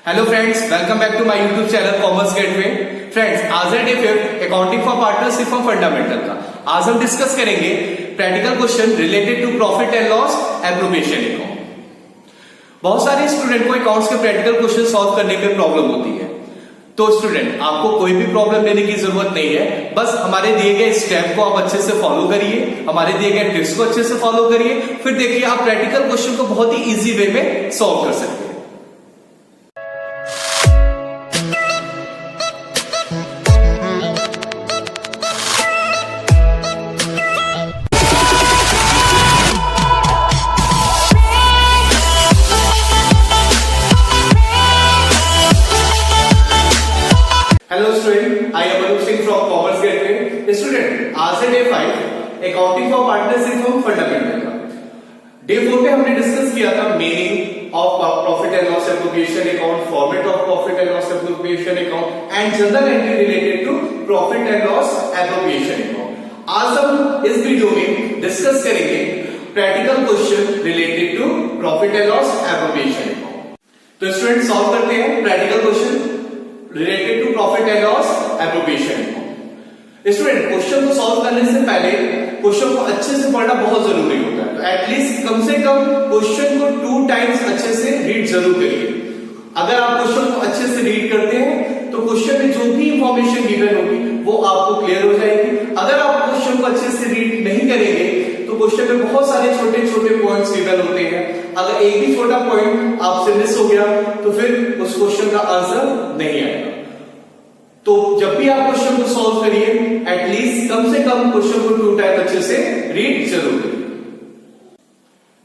Hello friends, welcome back to my YouTube channel commerce gateway. Friends, आज है day 5 accounting for partnership for fundamental का। आज हम discuss करेंगे practical question related to profit and loss appropriation account. बहुत सारे student को accounts के प्रैक्टिकल क्वेश्चन सॉल्व करने में प्रॉब्लम होती है। तो स्टूडेंट, आपको कोई भी प्रॉब्लम लेने की जरूरत नहीं है, बस हमारे दिए गए स्टेप को आप अच्छे से फॉलो करिए, हमारे दिए गए टिप्स को अच्छे से फॉलो करिए, फिर देखिए आप प्रैक्टिकल क्वेश्चन को बहुत ही इजी वे में सॉल्व कर सकते हैं। Hello student, I am Anoop Singh from commerce gateway. Student, आज है day 5 accounting for partnership from fundamental का। डे 4 में हमने डिस्कस किया था meaning of profit and loss appropriation account, format of profit and loss appropriation account and general entry related to profit and loss appropriation account. आज हम इस video में discuss करेंगे practical question related to profit and loss appropriation account. तो student, solve करते हैं practical question related to profit and loss appropriation account. Student, question को solve करने से पहले क्वेश्चन को अच्छे से पढ़ना बहुत जरूरी होता है। तो एटलीस्ट कम से कम क्वेश्चन को 2 टाइम्स अच्छे से रीड जरूर करिए। अगर आप क्वेश्चन को अच्छे से रीड करते हैं तो क्वेश्चन में जो भी इंफॉर्मेशन गिवन होगी वो आपको क्लियर हो जाएगी। अगर आप क्वेश्चन को अच्छे से रीड नहीं करेंगे तो क्वेश्चन में बहुत सारे छोटे छोटे पॉइंट्स गिवन होते हैं। अगर एक भी छोटा पॉइंट आपसे मिस हो गया तो फिर उस क्वेश्चन का आंसर नहीं आएगा। तो जब भी आप क्वेश्चन को सॉल्व करिए, एटलीस्ट कम से कम क्वेश्चन को 2 टाइम अच्छे से रीड जरूर करिए।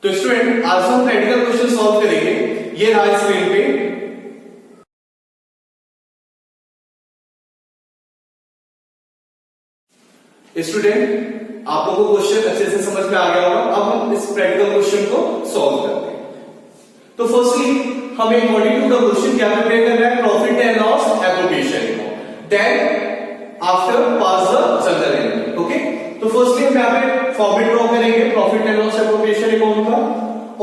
तो स्टूडेंट, आज हम प्रैक्टिकल क्वेश्चन सॉल्व करेंगे। ये रहा स्क्रीन पे। स्टूडेंट, आप लोगों को क्वेश्चन अच्छे से समझ में आ गया होगा। अब हम इस प्रैक्टिकल क्वेश्चन को सॉल्व करते हैं। तो फर्स्टली हमें अकॉर्डिंग टू द क्वेश्चन क्या प्रिपेयर करना है? Profit and loss appropriation account. Then after pass the general entry. Okay, तो फर्स्टली हम यहां पे फॉर्मेट ड्रॉ करेंगे profit and loss appropriation account का।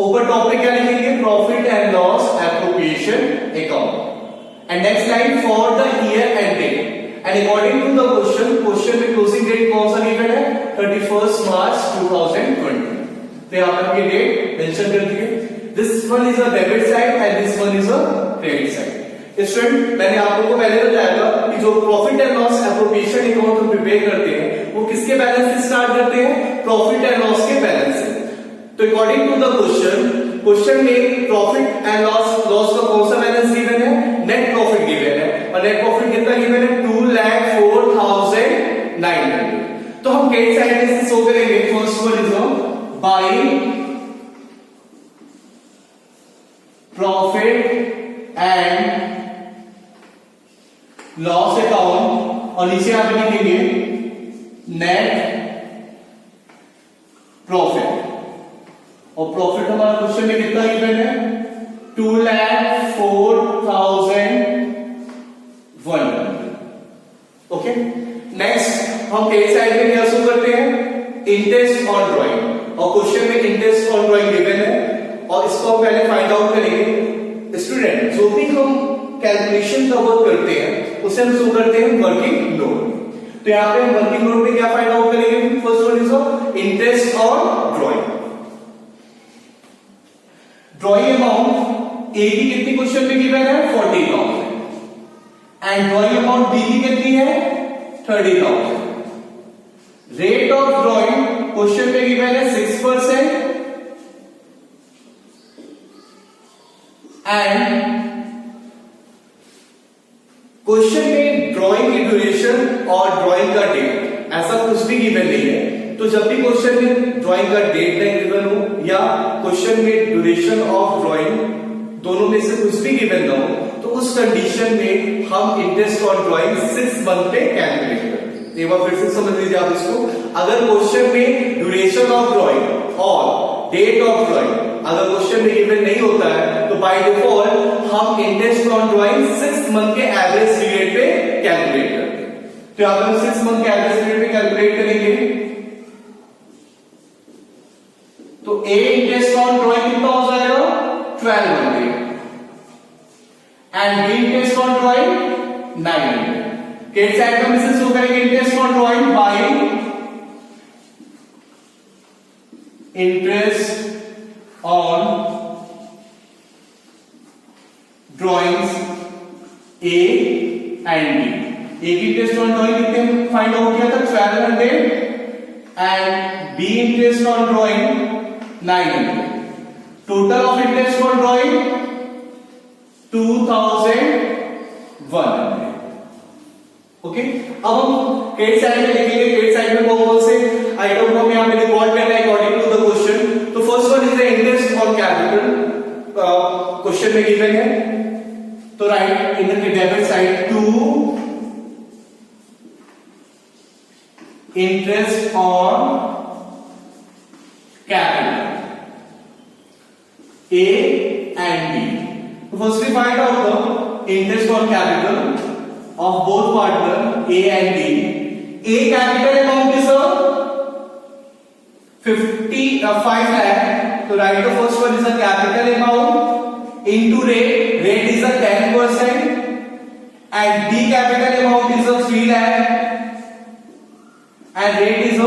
ऊपर टॉप पे क्या लिखेंगे? Profit and loss appropriation account. And next line for the year end date. And according to the question में क्लोजिंग डेट कौन सा गिवन है? 31 मार्च 2020। तो यहां पर ये डेट मेंशन कर दी है। This one is a debit side and this one is a credit side. Student, मैंने आप लोगों को पहले बताया था कि जो profit and loss appropriation account हम प्रिपेयर करते हैं वो किसके बैलेंस से स्टार्ट करते हैं? प्रॉफिट एंड लॉस के बैलेंस से। तो अकॉर्डिंग टू द क्वेश्चन में प्रॉफिट एंड लॉस का कौन सा बैलेंस गिवन है? नेट प्रॉफिट गिवन है। और नेट प्रॉफिट कितना गिवन है? 2,04,900। तो हम कई साइड से शो करेंगे। First one is by profit and loss account और नीचे आप लिखेंगे नेट प्रॉफिट। और प्रॉफिट हमारा क्वेश्चन में कितना गिवन है? 2,04,100। ओके, नेक्स्ट हम कई साइड में क्या शो करते हैं? Interest on drawing. और क्वेश्चन में इंटरेस्ट ऑन ड्राइंग गिवन है और इसको हम पहले फाइंड आउट करेंगे। स्टूडेंट, जो भी हम कैलकुलेशन का वर्क करते हैं उसे हम शो करते हैं वर्किंग लोड। तो यहां पे हम वर्किंग लोड में क्या फाइंड आउट करेंगे? First one is interest on drawing. Drawing amount A की कितनी क्वेश्चन में गिवन है? 40,000। एंड ड्राइंग अमाउंट बी की कितनी है? 30,000। रेट ऑफ ड्राइंग क्वेश्चन में गिवन है 6% एंड क्वेश्चन में ड्राइंग की ड्यूरेशन और ड्राइंग का डेट ऐसा कुछ भी गिवन नहीं है। तो जब भी क्वेश्चन में ड्राइंग का डेट नहीं गिवन हो या क्वेश्चन में ड्यूरेशन ऑफ ड्राइंग दोनों में से कुछ भी गिवन ना हो तो उस कंडीशन में हम इंटरेस्ट ऑन ड्राइंग 6 मंथ पे कैलकुलेट करते हैं। एक बार फिर से समझ लीजिए आप इसको। अगर क्वेश्चन में ड्यूरेशन ऑफ ड्राइंग और डेट ऑफ ड्राइंग अगर क्वेश्चन में गिवन नहीं होता है तो बाय डिफॉल्ट हम इंटरेस्ट ऑन ड्राइंग 6 मंथ के एवरेज पीरियड पे कैलकुलेट करते हैं। तो यहां पर 6 मंथ के एवरेज पीरियड पे कैलकुलेट करेंगे तो ए इंटरेस्ट ऑन ड्राइंग कितना हो जाएगा? 1200। And B interest on drawing 900। Credit side का मैसेज शो करेंगे interest on drawing by interest on drawings A and B. एक इंटरेस्ट ऑन ड्राइंग कितने फाइंड आउट किया था 1200 and B interest on drawing 900। Total of interest on drawing 2100। Okay, अब हम credit side में लिखेंगे। क्रेडिट साइड में कौन से आइटम को हम यहाँ पे रिकॉर्ड करना है अकॉर्डिंग टू द क्वेश्चन। तो first one is the interest on capital, question में गिवन है। तो write in the debit side to interest on capital A and B. So firstly find out the interest on capital of both partner A and B. A capital amount is 5 lakh. So write the first one is a capital amount into rate. Rate is a 10% and B capital amount is a 3 lakh and rate is a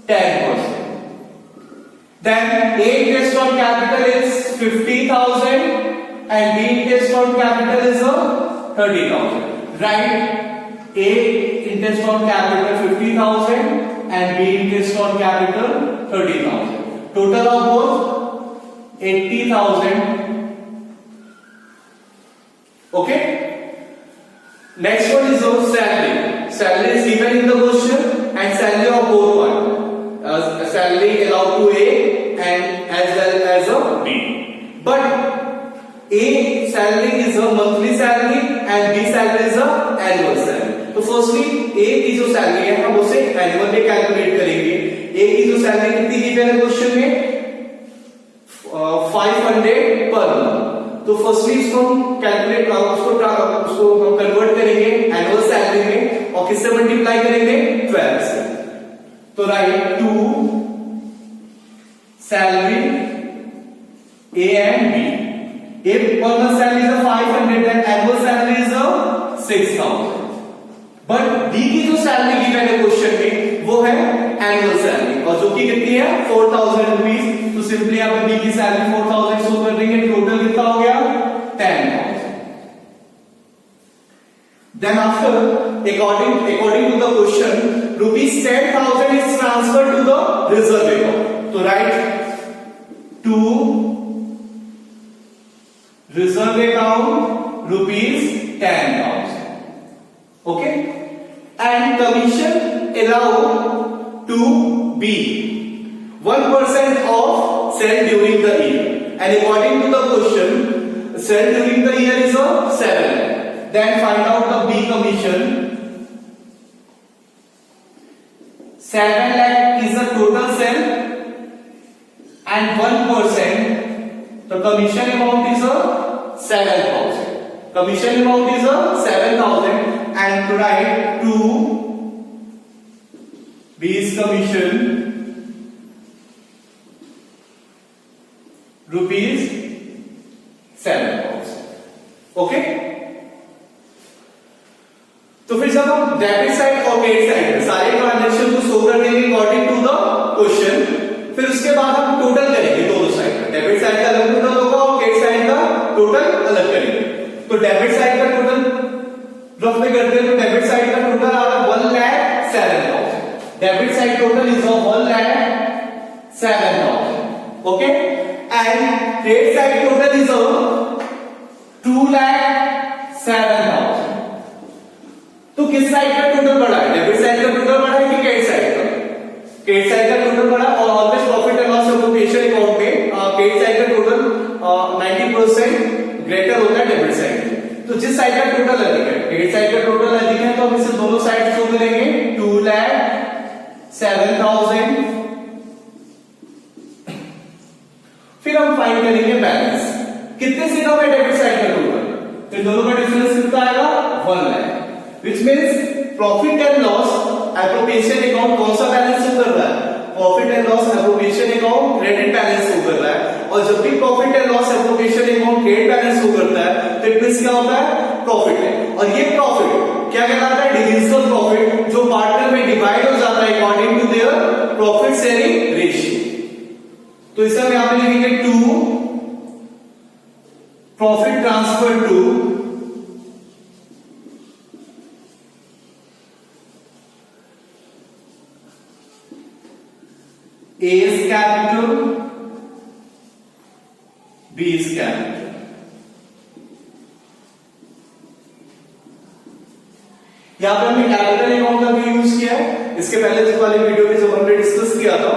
10%. Then A interest on capital is 50,000 and B interest on capital is 30,000. Right? A interest on capital 50,000 and B interest on capital 30,000. Total of both 80,000. Okay? Next one is our salary. Salary is given in the question and salary of both one. Salary allowed to A and as well as a B. But A salary is a monthly salary and B salary is a annual salary. तो firstly A की जो salary है हम उसे annual में calculate करेंगे. A की जो salary कितनी गिवन है क्वेश्चन में 500 per month. तो firstly इसको हम calculate उसको हम convert करेंगे annual salary में और किससे multiply करेंगे 12 से. तो write to salary A and B. A per month salary is 500 and annual salary is 6,000. But B की जो सैलरी गिवन है क्वेश्चन में वो है एनुअल सैलरी और जो कि कितनी है 4,000 रुपीज। तो सिंपली यहाँ पे B की सैलरी 4,000 शो कर देंगे। टोटल कितना हो गया 10,000. Then after according to the question rupees 10,000 is transferred to the reserve account. So write to reserve account rupees 10,000. Okay, and commission allowed to be 1% of sell during the year. And according to the question, sell during the year is a 7. Then find out the B commission. 7 lakh is the total sale and 1% the commission amount is 7,000. Commission amount is 7,000 and to write to B's commission rupees 7,000. Okay? तो फिर जब हम debit side और credit side सारे transaction को show कर देंगे according to the question, फिर उसके बाद हम टोटल करेंगे दोनों साइड का। डेबिट साइड का अलग टोटल होगा और क्रेडिट साइड का टोटल अलग करेंगे। तो डेबिट साइड का टोटल रफ में करते हैं तो डेबिट साइड का टोटल आ रहा है 1,07,000। Debit side total is 1,07,000. Okay, and credit side total is 2,07,000. तो किस साइड का टोटल बढ़ा है? डेबिट साइड का टोटल बढ़ा है कि क्रेडिट साइड का? क्रेडिट साइड का टोटल बढ़ा और always profit and loss appropriation account में क्रेडिट साइड का टोटल 90% ग्रेटर होता है डेबिट साइड। तो जिस साइड का टोटल अधिक है, क्रेडिट साइड का टोटल अधिक है तो हम इसे दोनों साइड शो करेंगे 2,07,000। फिर हम फाइंड करेंगे बैलेंस कितने से कम है डेबिट साइड का टोटल, तो दोनों का डिफरेंस कितना आएगा 1 lakh. Which means profit and loss appropriation account कौन सा बैलेंस शो कर रहा है? Profit and loss appropriation account credit balance show कर रहा है। और जब भी profit and loss appropriation account credit balance show करता है तो इट मींस क्या होता है, प्रॉफिट है। और ये प्रॉफिट क्या कहलाता है, डिविजिबल प्रॉफिट, जो पार्टनर में डिवाइड हो जाता है according to their profit sharing ratio. तो इसे हम यहां पे लिखेंगे to profit transfer to A is capital, B is capital। यहां पे हमने कैपिटल अकाउंट का भी यूज किया है। इसके पहले जो वाले वीडियो में जब हमने डिस्कस किया था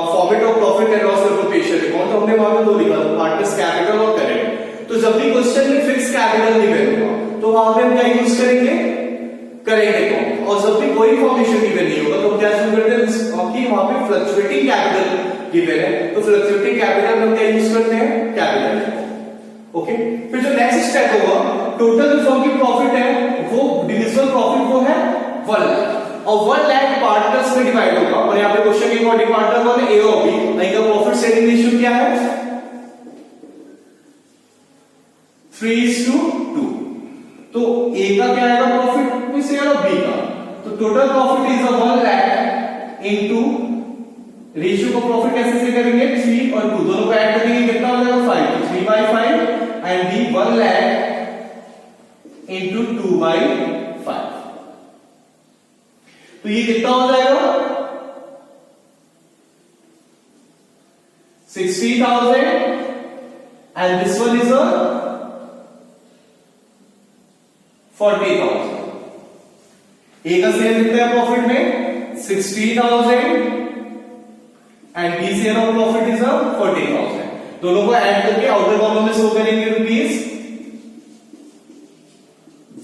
format of profit and loss appropriation account, तो हमने वहां पे दो लिखा था, पार्टनर्स कैपिटल और करेंट। तो जब भी क्वेश्चन में फिक्स कैपिटल गिवन होगा तो वहां पे हम क्या यूज करेंगे, करेंट अकाउंट। और जब भी कोई फॉर्मेशन गिवन नहीं होगा तो हम क्या यूज करते हैं कि वहां पे फ्लक्चुएटिंग कैपिटल गिवन है, तो फ्लक्चुएटिंग कैपिटल हम क्या यूज करते हैं, कैपिटल। ओके, फिर जो नेक्स्ट स्टेप होगा, टोटल फर्म की प्रॉफिट है वो डिविजिबल प्रॉफिट वो है 1 लाख, और 1 लाख पार्टनर्स में डिवाइड होगा। और यहाँ पे क्वेश्चन के अकॉर्डिंग पार्टनर कौन है, ए और बी, इनका प्रॉफिट शेयरिंग रेशियो क्या है, 3:2। तो ए का क्या आएगा प्रॉफिट शेयर और बी का, तो total profit is 1 lakh into ratio को प्रॉफिट कैसे से करेंगे, 3 और 2 दोनों को ऐड करेंगे, कितना हो जाएगा 5, तो 3/5 एंड बी 1 लाख इनटू 2/5। तो ये कितना हो जाएगा 60,000 and this one is 40,000। A का शेयर कितना है प्रॉफिट में 60,000 and B share of profit is 40,000। दोनों को ऐड करके आउटर कॉलम में शो करेंगे रुपीज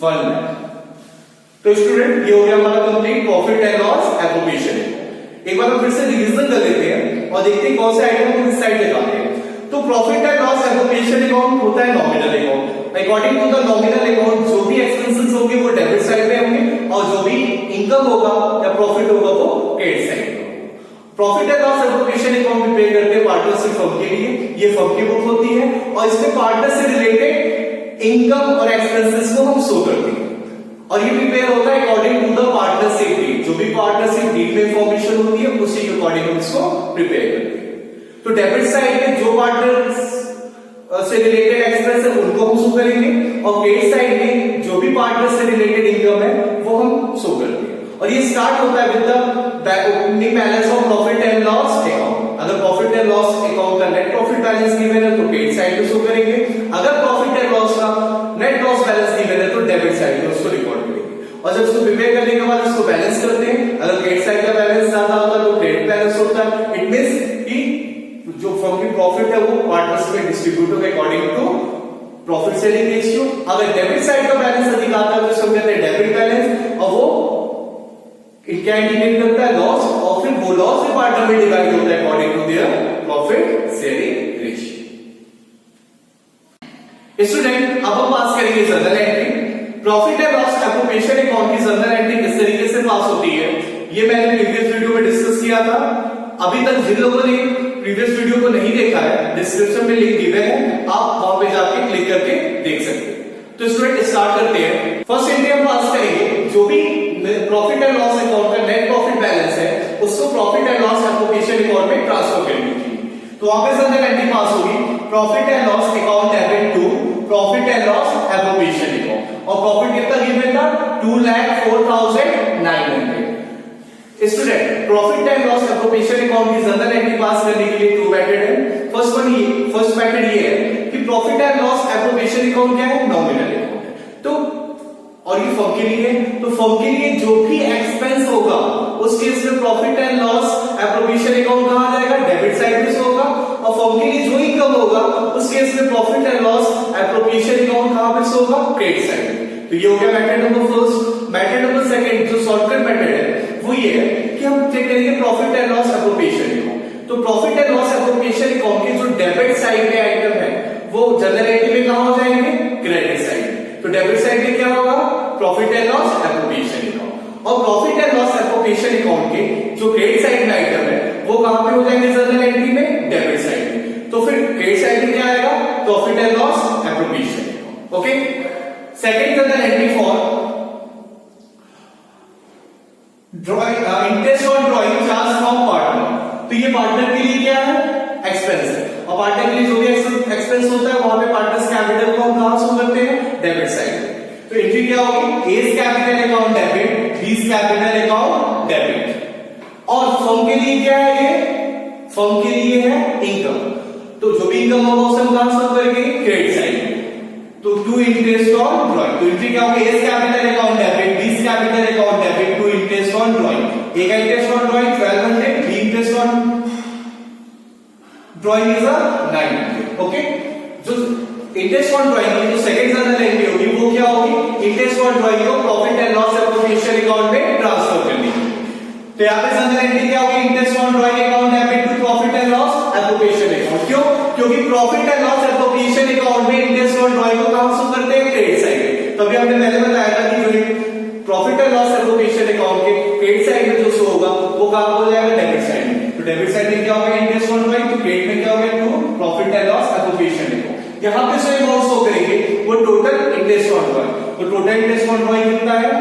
1 लाख। तो स्टूडेंट ये हो गया हमारा complete profit and loss appropriation. एक बार हम फिर से रिवीजन कर लेते हैं और देखते हैं कौन से आइटम को किस साइड लगाते हैं। तो profit and loss appropriation account होता है nominal account. According to the nominal account जो भी एक्सपेंसेस होंगे वो डेबिट साइड में होंगे और जो भी इनकम होगा या प्रॉफिट होगा वो क्रेडिट साइड में। Profit and loss appropriation account prepare करते हैं पार्टनरशिप फर्म के लिए, ये फर्म की बुक होती है और इसमें पार्टनर से रिलेटेड इनकम और एक्सपेंसेस को हम शो करते हैं। और ये प्रिपेयर होता है according to the partnership deed, जो भी पार्टनरशिप डीड में इंफॉर्मेशन होती है उसी के अकॉर्डिंग हम इसको प्रिपेयर करते हैं। तो डेबिट साइड में जो पार्टनर से रिलेटेड एक्सपेंस है उनको हम शो करेंगे और क्रेडिट साइड में जो भी पार्टनर से रिलेटेड इनकम है वो हम शो करते हैं। और ये स्टार्ट होता है with the opening balance of profit and loss account. अगर प्रॉफिट एंड लॉस अकाउंट का नेट प्रॉफिट बैलेंस गिवन है तो क्रेडिट साइड में शो करेंगे, अगर प्रॉफिट एंड लॉस का नेट लॉस बैलेंस गिवन है तो डेबिट साइड में उसको रिकॉर्ड करेंगे। और जब उसको प्रिपेयर करने के बाद उसको बैलेंस करते हैं, अगर क्रेडिट साइड का बैलेंस ज्यादा होता है तो क्रेडिट बैलेंस होता है। इट मींस कि जो फर्म की प्रॉफिट है वो पार्टनर्स में डिस्ट्रीब्यूट होगा according to profit sharing ratio. अगर डेबिट साइड का बैलेंस अधिक आता है तो उसको कहते हैं डेबिट बैलेंस और वो क्या इंडिकेट करता है, लॉस, और फिर वो लॉस भी पार्टनर में डिवाइड होता है according to their profit sharing ratio. Student अब हम पास करेंगे journal entry. Profit and loss appropriation account की जर्नल एंट्री किस तरीके से पास होती है ये मैंने प्रीवियस वीडियो में डिस्कस किया था। अभी तक जिन लोगों ने प्रीवियस वीडियो को नहीं देखा है डिस्क्रिप्शन में लिंक गिवन है, आप वहां पे जाके क्लिक करके देख सकते हैं। तो स्टूडेंट स्टार्ट करते हैं। फर्स्ट एंट्री हम पास करेंगे, जो भी प्रॉफिट एंड लॉस अकाउंट का नेट प्रॉफिट बैलेंस है उसको profit and loss appropriation account में ट्रांसफर करनी है। तो वहां पे जर्नल एंट्री पास होगी profit and loss account debit to profit and loss appropriation account, और प्रॉफिट कितना गिवन था 2,04,900। Student profit and loss appropriation account की जर्नल एंट्री पास करने के लिए 2 मेथड है। फर्स्ट मेथड ये है कि profit and loss appropriation account क्या है, नॉमिनल अकाउंट है। तो और ये फर्म के लिए, तो फर्म के लिए जो भी एक्सपेंस होगा उस केस में profit and loss appropriation account कहां जाएगा, डेबिट साइड में होगा। और फर्म के लिए जो इनकम होगा उस केस में profit and loss appropriation account कहां पे होगा, क्रेडिट साइड में। तो ये हो गया method number first. Method number second जो शॉर्टकट मेथड है वो ये है कि हम चेक करेंगे profit and loss appropriation account. तो profit and loss appropriation account के जो डेबिट साइड में आइटम है वो जनरल एंट्री में कहां हो जाएंगे, क्रेडिट साइड। तो डेबिट साइड में क्या होगा, profit and loss appropriation account. और profit and loss appropriation account के जो क्रेडिट साइड में आइटम है वो कहां पे हो जाएंगे, जनरल एंट्री में, डेबिट साइड में। तो फिर क्रेडिट साइड में क्या आएगा, profit and loss appropriation account. Okay, second journal entry for drawing, interest on drawing charge from partner. तो ये पार्टनर के लिए क्या है, एक्सपेंस है, और पार्टनर के लिए जो भी एक्सपेंस होता है वहां पे पार्टनर्स कैपिटल को हम कहां शो करते हैं, डेबिट साइड। तो एंट्री क्या होगी, A's capital account debit, B's capital account debit. और फर्म के लिए क्या है, ये फर्म के लिए है इनकम, तो जो भी इनकम होगा उसे हम कहां शो करेंगे, क्रेडिट साइड। तो टू इंटरेस्ट ऑन ड्राइंग, तो एंट्री क्या होगी, A's capital account debit, B's capital account debit, to interest on drawing. A का interest on drawing 1200, B interest on drawing is 900। Okay, जो इंटरेस्ट ऑन ड्राइंग की जो second journal entry होगी वो क्या होगी, इंटरेस्ट ऑन ड्राइंग को profit and loss appropriation account में ट्रांसफर करनी है। तो यहाँ पे जनरल एंट्री क्या होगी, interest on drawing account debit to profit and loss appropriation account. क्यों, क्योंकि profit and loss appropriation account में इंटरेस्ट ऑन ड्राइंग को कहां शो करते हैं, क्रेडिट साइड। तो अभी हमने पहले बताया था कि जो profit and loss appropriation account के क्रेडिट साइड में जो शो होगा वो कहां हो जाएगा, डेबिट साइड में। तो डेबिट साइड में क्या होगा, इंटरेस्ट ऑन ड्राइंग, तो क्रेडिट में क्या होगा, to profit and loss appropriation account. यहाँ पे जो अमाउंट शो करेंगे वो टोटल इंटरेस्ट ऑन ड्राइंग, तो टोटल इंटरेस्ट ऑन ड्राइंग कितना है,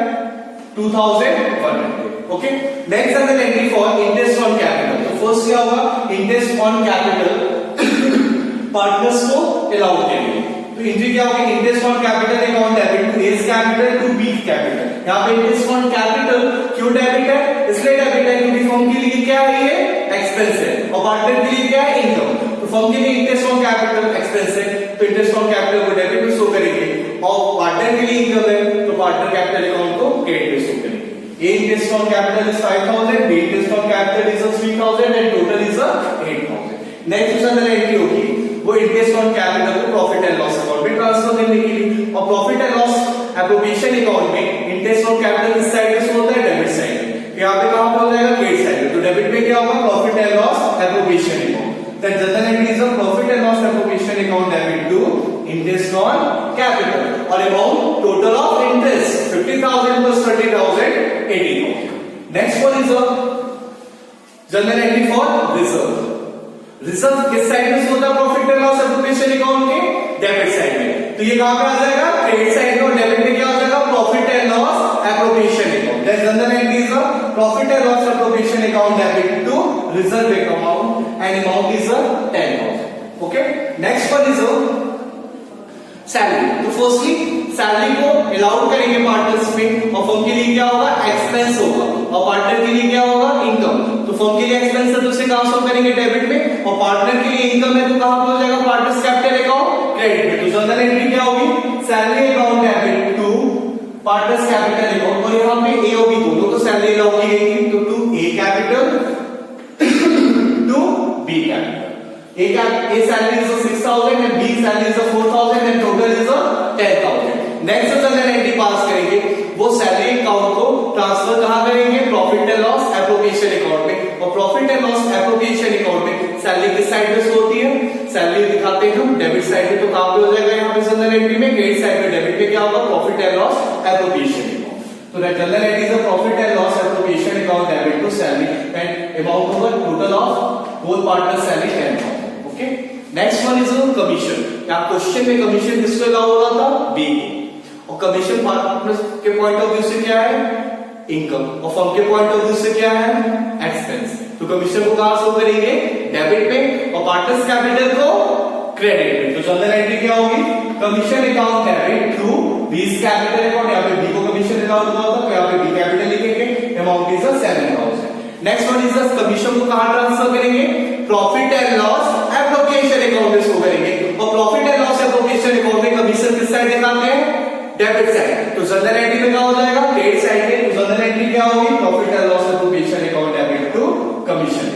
2100। Okay, next general entry for interest on capital. तो फर्स्ट क्या होगा, इंटरेस्ट ऑन कैपिटल पार्टनर्स को अलाउड करेंगे। तो एंट्री क्या होगी, interest on capital account debit to A's capital to B capital. यहाँ पे इंटरेस्ट ऑन कैपिटल क्यों डेबिट है, इसलिए डेबिट है क्योंकि फर्म के लिए क्या है, ये एक्सपेंस है, और पार्टनर के लिए क्या है, इनकम। तो फर्म के लिए इंटरेस्ट ऑन कैपिटल एक्सपेंस है, तो इंटरेस्ट ऑन कैपिटल को डेबिट में शो करेंगे, और पार्टनर के लिए इनकम है तो पार्टनर कैपिटल अकाउंट को क्रेडिट में शो करेंगे। A interest on capital is 5000, B interest on capital is 3000 and total is 8000. Next general entry होगी वो इंटरेस्ट ऑन कैपिटल को प्रॉफिट एंड लॉस अकाउंट में ट्रांसफर करने के लिए, और profit and loss appropriation account में इंटरेस्ट ऑन कैपिटल किस साइड में होता है, डेबिट साइड में। यहाँ पे कहां पे हो जाएगा, क्रेडिट साइड में। तो डेबिट में क्या होगा, profit and loss appropriation account. That general entry is a profit and loss appropriation account debit to interest on capital, और amount total of interest 50000 plus 30000 80,000. Next one is a journal entry for reserve. Reserve किस side में होता है, profit and loss appropriation account के debit side में। तो ये कहां पे आ जाएगा, क्रेडिट साइड में, और डेबिट में क्या हो जाएगा, profit and loss appropriation account. That general entry is a profit and loss appropriation account debit to reserve account and amount is 10,000। Okay, next one is salary. तो फर्स्टली सैलरी को allowed करेंगे partners में, और firm के लिए क्या होगा, expense होगा, और पार्टनर के लिए क्या होगा, इनकम। तो फर्म के लिए एक्सपेंस है तो उसे कहां शो करेंगे, डेबिट में, और पार्टनर के लिए इनकम है तो कहां हो जाएगा, पार्टनर्स कैपिटल अकाउंट क्रेडिट में। तो जनरल एंट्री क्या होगी, salary account debit to partners capital account, और यहाँ पे ए और बी दोनों तो सैलरी अलाउ की गई थी, तो to A capital to B capital. A salary is 6,000 and B salary is 4,000 and total is 10,000. Next general entry pass करेंगे वो सैलरी अकाउंट को ट्रांसफर कहां करेंगे, profit and loss appropriation account में, और profit and loss appropriation account में salary किस side पे होती है, सैलरी दिखाते हैं हम डेबिट साइड में। तो कहां पे हो जाएगा यहाँ पे जनरल एंट्री में, क्रेडिट साइड में। डेबिट में क्या होगा, profit and loss appropriation account. तो journal entry is profit and loss appropriation account debit to salary and amount होगा total of both partner salary 10,000। Okay, next one is commission. क्या question में commission किसको allow हो रहा था, B, और commission partner के पॉइंट ऑफ व्यू से क्या है, इनकम, और फर्म के पॉइंट ऑफ व्यू से क्या है, एक्सपेंस। तो कमीशन को कहां शो करेंगे, डेबिट में, और पार्टनर्स कैपिटल को क्रेडिट में। तो जनरल एंट्री क्या होगी, कमीशन अकाउंट डेबिट थ्रू बीज कैपिटल अकाउंट। यहाँ पे बी को कमीशन अलाउ हुआ था तो यहाँ पे बी कैपिटल लिखेंगे, amount is 7,000। Next one is commission को कहां ट्रांसफर करेंगे, profit and loss appropriation account में शो करेंगे, और profit and loss appropriation account में कमीशन किस साइड दिखाते हैं, डेबिट साइड। तो जनरल एंट्री में क्या हो जाएगा, क्रेडिट साइड में। तो जनरल एंट्री क्या होगी, profit and loss appropriation account debit to commission.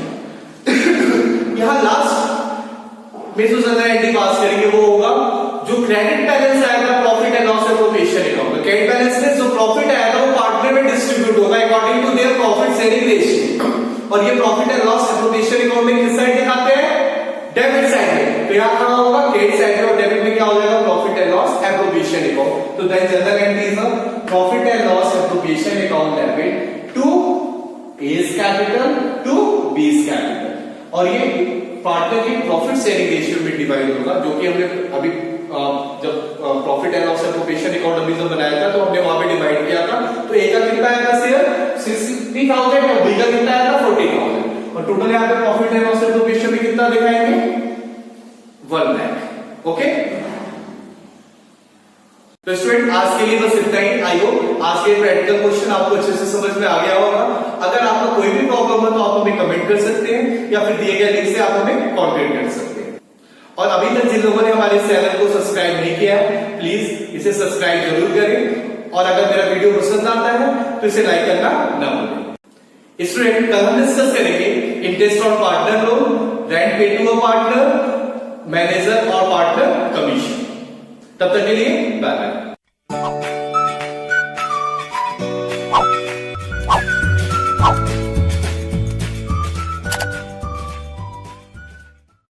यहां लास्ट में जो जनरल एंट्री पास करेंगे वो होगा जो क्रेडिट बैलेंस आएगा profit and loss appropriation account में। क्रेडिट बैलेंस में जो प्रॉफिट आएगा वो पार्टनर में डिस्ट्रीब्यूट होगा according to their profit sharing ratio, और ये profit and loss appropriation account में किस साइड दिखाते हैं, डेबिट साइड में। तो यहां कहां होगा, क्रेडिट साइड में, और डेबिट में क्या हो जाएगा, profit and loss appropriation account. तो that general entry is profit and loss appropriation account debit to A's capital to B's capital, और ये पार्टनर की प्रॉफिट शेयरिंग रेशियो में डिवाइड होगा, जो कि हमने अभी जब profit and loss appropriation account अभी जब बनाया था तो हमने वहां पे डिवाइड किया था, तो ए का कितना आया था शेयर 60,000 और बी का कितना आया था 40,000 और टोटल यहाँ पे प्रॉफिट एंड लॉस एप्रोप्रिएशन में कितना दिखाएंगे 1 लाख। ओके, तो स्टूडेंट आज के लिए बस इतना ही। आई होप आज के प्रैक्टिकल क्वेश्चन आपको अच्छे से समझ में आ गया होगा। अगर आपका कोई भी प्रॉब्लम है तो आप हमें कमेंट कर सकते हैं या फिर दिए गए लिंक से आप हमें कांटेक्ट कर सकते हैं। और अभी तक जिन लोगों ने हमारे चैनल को सब्सक्राइब नहीं किया है प्लीज इसे सब्सक्राइब जरूर करें, और अगर मेरा वीडियो पसंद आता है तो इसे लाइक करना न भूलें। स्टूडेंट कल हम डिस्कस करेंगे interest on partner loan, rent पे टू अ पार्टनर, मैनेजर और पार्टनर कमीशन। तब तक के लिए बाय बाय।